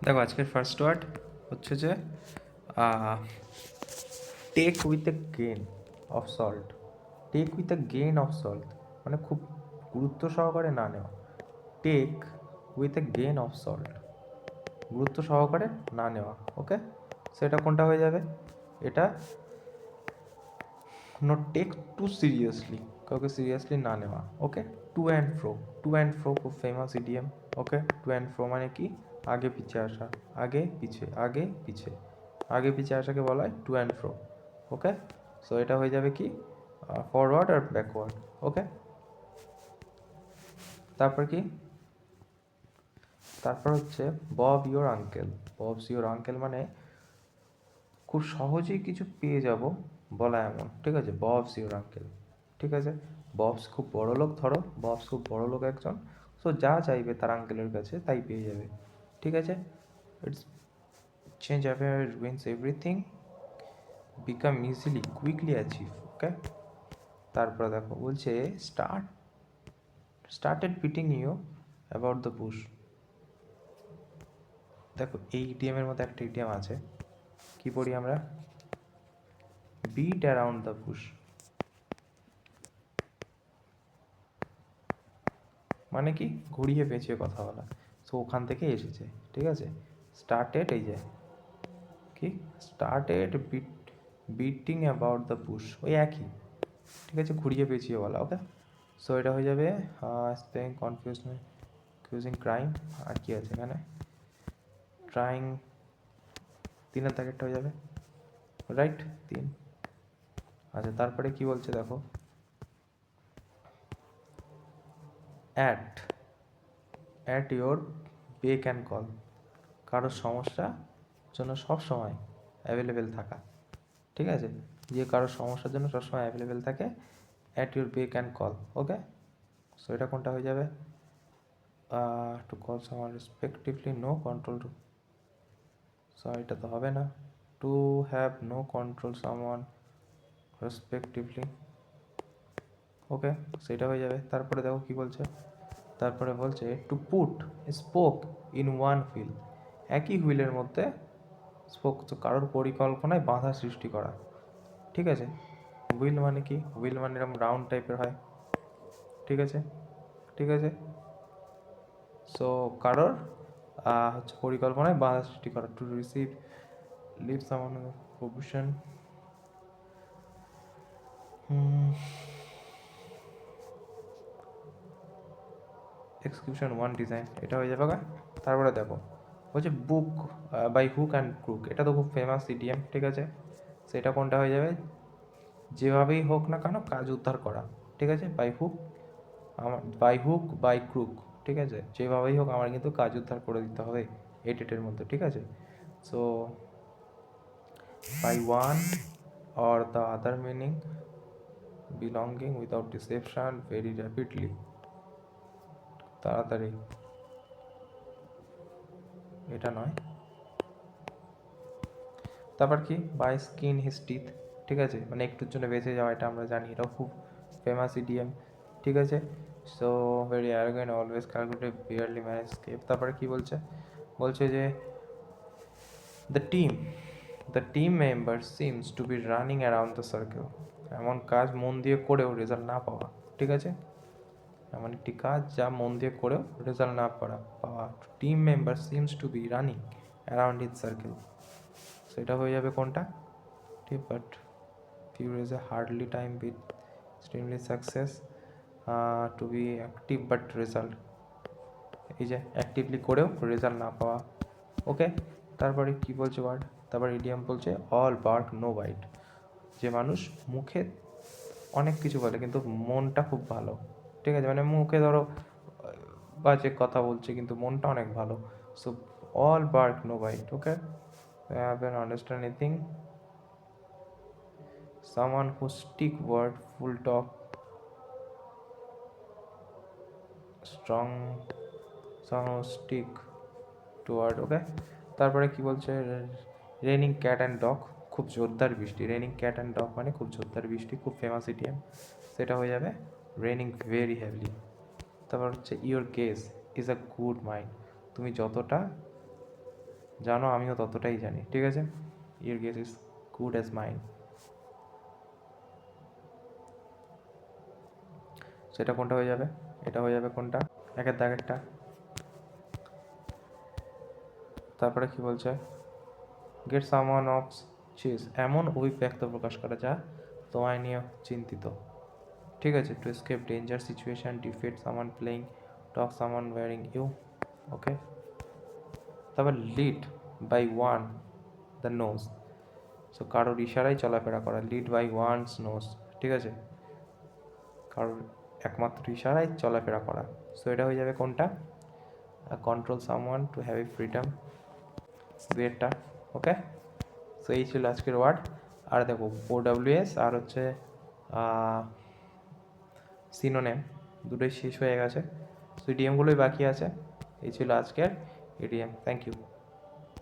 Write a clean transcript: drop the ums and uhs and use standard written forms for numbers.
দেখো আজকের first word হচ্ছে যে take with a grain of salt. Take with a grain of salt মানে খুব গুরুত্ব সহকারে না নেওয়া। Take with a grain of salt, গুরুত্ব সহকারে না নেওয়া। ওকে, সেটা কোনটা হয়ে যাবে? এটা নট টেক টু সিরিয়াসলি, কাউকে সিরিয়াসলি না নেওয়া। Okay, to and fro, to and fro খুব famous IDM. Okay, to and fro মানে কি? আগে পিছে আসা, আগে পিছে, আগে পিছে, আগে পিছে আসাকে বলা হয় to and fro. Okay, so এটা হয়ে যাবে কি? ফরওয়ার্ড আর ব্যাকওয়ার্ড। ওকে, তারপর কি? তারপর হচ্ছে Bob your uncle. Bob's your uncle মানে খুব সহজেই কিছু পেয়ে যাব বলা এমন, ঠিক আছে? ববস ইওর আঙ্কেল, ঠিক আছে? ববস খুব বড় লোক, ধরো ববস খুব বড় লোক একজন, সো যা চাইবে তার আঙ্কেলের কাছে তাই পেয়ে যাবে, ঠিক আছে? It's change affair wins everything, become easily quickly achieve. Okay, তারপরে দেখো বলছে started beating you about the bush. দেখো এই ইডিএমের মধ্যে একটা ইডিএম আছে, কি পড়ি আমরা? বিট অ্যারাউন্ড দ্য বুশ মানে কি? ঘুরিয়ে পেঁচিয়ে কথা বলা। সো ওখান থেকে এসেছে, ঠিক আছে? স্টার্টেড, এই যে কি started beating about the Bush, ওই একই, ঠিক আছে? ঘুরিয়ে পেঁচিয়ে বলা। ওকে, সো এটা হয়ে যাবে স্পেইং কনফিউজিং ক্রাইম। আর কি আছে এখানে? ট্রাইং, তিনের দাগেরটা হয়ে যাবে, রাইট? তিন। আচ্ছা, তারপরে কি বলছে দেখো, at your beck and call, কারোর সমস্যার জন্য সব সময় অ্যাভেলেবেল থাকা, ঠিক আছে? যে কারোর সমস্যার জন্য সবসময় অ্যাভেলেবেল থাকে, at your beck and call. Okay, so এটা কোনটা হয়ে যাবে? To call someone respectively, no control to, so এটা তো হবে না। To have no control someone respectively. Okay, সেটা হয়ে যাবে। তারপরে দেখো কি বলছে, তারপরে বলছে to put spoke in one wheel, একই হুইলের মধ্যে স্পোক, তো কারোর পরিকল্পনায় বাধা সৃষ্টি করা, ঠিক আছে? হুইল মানে কি? হুইল মানে এরকম রাউন্ড টাইপের হয়, ঠিক আছে? ঠিক আছে, সো কারোর হচ্ছে পরিকল্পনায় বাধা সৃষ্টি করা। To receive leave summon provision, execution one design, এটা হয়ে যাবে। তারপরে দেখো বলছে book by hook and crook, এটা তো খুব ফেমাস ইডিএম, ঠিক আছে? সেটা কোনটা হয়ে যাবে? যেভাবেই হোক না কেন কাজ উদ্ধার করা, ঠিক আছে? বাই হুক বাই ক্রুক, ঠিক আছে? যেভাবেই হোক আমার কিন্তু কাজ উদ্ধার করে দিতে হবে এই ডেটের মধ্যে, ঠিক আছে? So by one or the other meaning, belonging without deception, very rapidly, তাড়াতাড়ি, এটা নয়। তারপর কি? বাই স্কিন হিজ টিথ, ঠিক আছে? মানে একটুর জন্য বেঁচে যাওয়া, এটা আমরা জানি, এটাও খুব ফেমাস ইডিএম, ঠিক আছে? So very arrogant, always calculated, barely manage escape. তারপরে কি বলছে? বলছে যে the team member seems to be running around the circle, এমন কাজ মন দিয়ে করেও রেজাল্ট না পাওয়া, ঠিক আছে? এমন একটি কাজ যা মন দিয়ে করেও রেজাল্ট না পাওয়া। Team member seems to be running around his circle, সেটা হয়ে যাবে কোনটা? ঠিক, but few is a hardly time with extremely success, to be active but result, এই যে অ্যাক্টিভলি করেও রেজাল্ট না পাওয়া। ওকে, তারপরে কি বলছে ওয়ার্ড? তারপর ইডিয়াম বলছে অল বার্ক নো বাইট, যে মানুষ মুখে অনেক কিছু বলে কিন্তু মনটা খুব ভালো, ঠিক আছে? মানে মুখে ধরো বাজে কথা বলছে কিন্তু মনটা অনেক ভালো। So all bark no bite. Okay, understand anything, someone who stick word, full talk, strong, someone who stick to word. ওকে, তারপরে কি বলছে? রেনিং ক্যাট অ্যান্ড ডগ, খুব জোরদার বৃষ্টি। রেনিং ক্যাট অ্যান্ড ডগ মানে খুব জোরদার বৃষ্টি, খুব ফেমাস ইডিএম, সেটা হয়ে যাবে রেনিং ভেরি হেভলি। তারপর হচ্ছে your guess is a good mind, তুমি যতটা জানো আমিও ততটাই জানি, ঠিক আছে? Your guess is good as mine. সেটা কোনটা হয়ে যাবে? এটা হয়ে যাবে কোনটা? একের দাগেরটা। তারপরে কি বলছে? গেট সামওয়ান অফ চিজ, এমন অভিব্যক্ত প্রকাশ করা যা তোমায় নিয়ে চিন্তিত, ঠিক আছে? To escape danger situation, defeat someone playing, talk someone worrying you, okay? তারপর lead by one the nose, so কারোর ইশারায় চলাফেরা করা, লিড বাই ওয়ানস নোজ, ঠিক আছে? কারোর একমাত্র ইশারায় চলাফেরা করা। সো এটা হয়ে যাবে কোনটা? Control someone to have a freedom, দুয়েরটা, ওকে? সো এই ছিল আজকের ওয়ার্ড। আর দেখো OWS আর হচ্ছে সিনোনেম দুটোই শেষ হয়ে গেছে, সো ইডিএমগুলোই বাকি আছে। এই ছিল আজকের ইডিএম। Thank you.